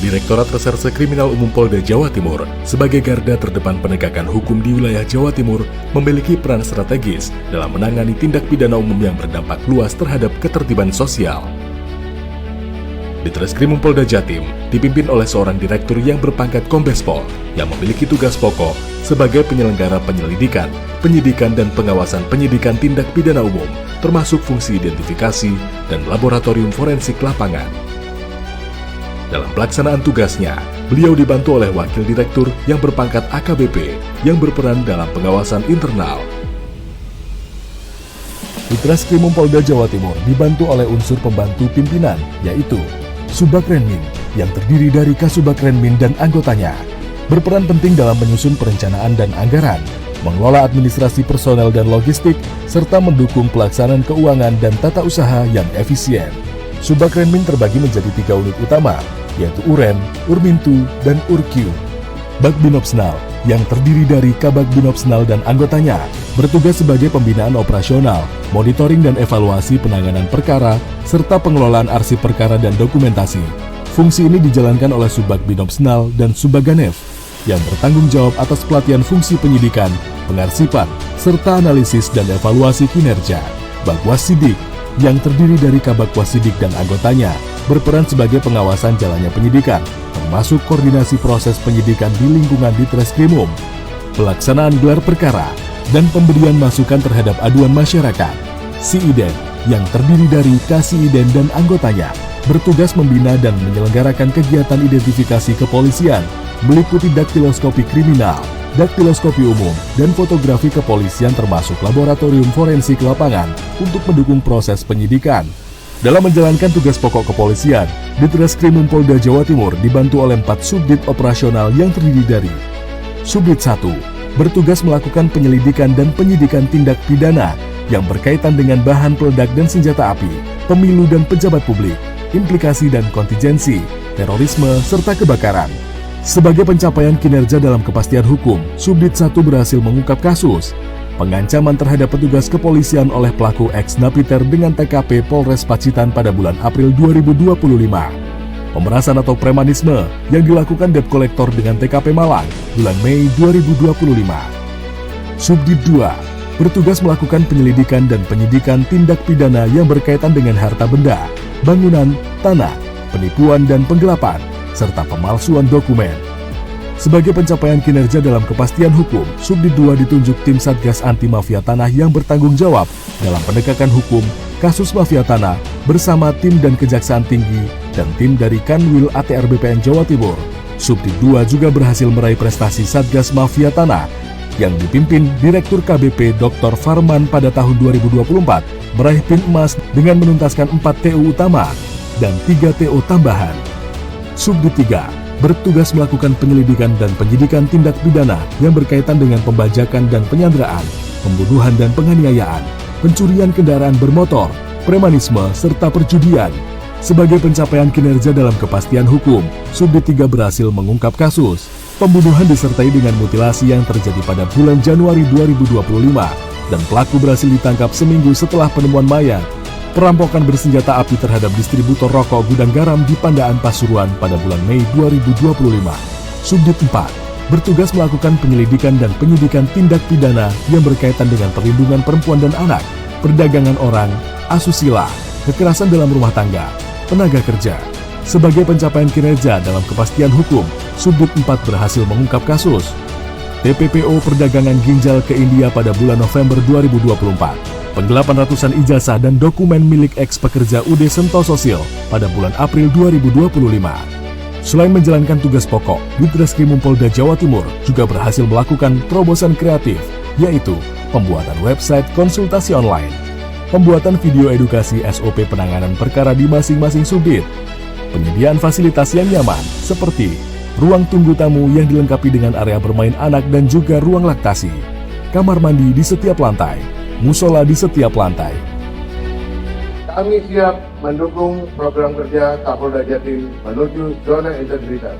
Direktorat Reserse Kriminal Umum Polda Jawa Timur sebagai garda terdepan penegakan hukum di wilayah Jawa Timur memiliki peran strategis dalam menangani tindak pidana umum yang berdampak luas terhadap ketertiban sosial. Ditreskrimum Polda Jatim dipimpin oleh seorang direktur yang berpangkat Kombes Pol yang memiliki tugas pokok sebagai penyelenggara penyelidikan, penyidikan dan pengawasan penyidikan tindak pidana umum, termasuk fungsi identifikasi dan laboratorium forensik lapangan. Dalam pelaksanaan tugasnya, beliau dibantu oleh wakil direktur yang berpangkat AKBP yang berperan dalam pengawasan internal. Ditreskrimum Polda Jawa Timur dibantu oleh unsur pembantu pimpinan, yaitu Subagrenmin yang terdiri dari Kasubagrenmin dan anggotanya, berperan penting dalam menyusun perencanaan dan anggaran, mengelola administrasi personel dan logistik, serta mendukung pelaksanaan keuangan dan tata usaha yang efisien. Subagrenmin terbagi menjadi 3 unit utama, yaitu Uren, Urmintu, dan Urq. Bagbinopsnal yang terdiri dari Kabag Binopsnal dan anggotanya bertugas sebagai pembinaan operasional, monitoring dan evaluasi penanganan perkara, serta pengelolaan arsip perkara dan dokumentasi. Fungsi ini dijalankan oleh Subag Binopsnal dan Subaganev yang bertanggung jawab atas pelatihan fungsi penyidikan, pengarsipan, serta analisis dan evaluasi kinerja. Bagwasidik yang terdiri dari Kabag Wasidik dan anggotanya berperan sebagai pengawasan jalannya penyidikan, termasuk koordinasi proses penyidikan di lingkungan Ditreskrimum, pelaksanaan gelar perkara, dan pemberian masukan terhadap aduan masyarakat. Siiden yang terdiri dari Kasiiden dan anggotanya bertugas membina dan menyelenggarakan kegiatan identifikasi kepolisian, meliputi daktiloskopi kriminal, daktiloskopi umum, dan fotografi kepolisian termasuk laboratorium forensik lapangan untuk mendukung proses penyidikan. Dalam menjalankan tugas pokok kepolisian, Ditreskrimum Polda Jawa Timur dibantu oleh 4 subdit operasional yang terdiri dari Subdit 1, bertugas melakukan penyelidikan dan penyidikan tindak pidana yang berkaitan dengan bahan peledak dan senjata api, pemilu dan pejabat publik, implikasi dan kontingensi, terorisme, serta kebakaran. Sebagai pencapaian kinerja dalam kepastian hukum, Subdit 1 berhasil mengungkap kasus pengancaman terhadap petugas kepolisian oleh pelaku ex-napiter dengan TKP Polres Pacitan pada bulan April 2025. Pemerasan atau premanisme yang dilakukan debt collector dengan TKP Malang bulan Mei 2025. Subdit 2 bertugas melakukan penyelidikan dan penyidikan tindak pidana yang berkaitan dengan harta benda, bangunan, tanah, penipuan dan penggelapan, serta pemalsuan dokumen. Sebagai pencapaian kinerja dalam kepastian hukum, Subdit 2 ditunjuk tim Satgas Anti Mafia Tanah yang bertanggung jawab dalam penegakan hukum kasus mafia tanah bersama tim dan Kejaksaan Tinggi dan tim dari Kanwil ATR BPN Jawa Timur. Subdit 2 juga berhasil meraih prestasi Satgas Mafia Tanah yang dipimpin Direktur KBP Dr. Farman pada tahun 2024, meraih pin emas dengan menuntaskan 4 TO utama dan 3 TO tambahan. Subdit 3 bertugas melakukan penyelidikan dan penyidikan tindak pidana yang berkaitan dengan pembajakan dan penyanderaan, pembunuhan dan penganiayaan, pencurian kendaraan bermotor, premanisme, serta perjudian. Sebagai pencapaian kinerja dalam kepastian hukum, Subdit 3 berhasil mengungkap kasus pembunuhan disertai dengan mutilasi yang terjadi pada bulan Januari 2025 dan pelaku berhasil ditangkap seminggu setelah penemuan mayat. Perampokan bersenjata api terhadap distributor rokok gudang garam di Pandaan Pasuruan pada bulan Mei 2025. Subdit 4 bertugas melakukan penyelidikan dan penyidikan tindak pidana yang berkaitan dengan perlindungan perempuan dan anak, perdagangan orang, asusila, kekerasan dalam rumah tangga, tenaga kerja. Sebagai pencapaian kinerja dalam kepastian hukum, Subdit 4 berhasil mengungkap kasus TPPO perdagangan ginjal ke India pada bulan November 2024. Penggelapan ratusan ijazah dan dokumen milik ex-pekerja UD Sentoso Sil pada bulan April 2025. Selain menjalankan tugas pokok, Ditreskrimum Polda Jawa Timur juga berhasil melakukan terobosan kreatif, yaitu pembuatan website konsultasi online, pembuatan video edukasi SOP penanganan perkara di masing-masing subdit, penyediaan fasilitas yang nyaman seperti ruang tunggu tamu yang dilengkapi dengan area bermain anak dan juga ruang laktasi, kamar mandi di setiap lantai, musola di setiap lantai. Kami siap mendukung program kerja Kapolda Jatim menuju zona integritas.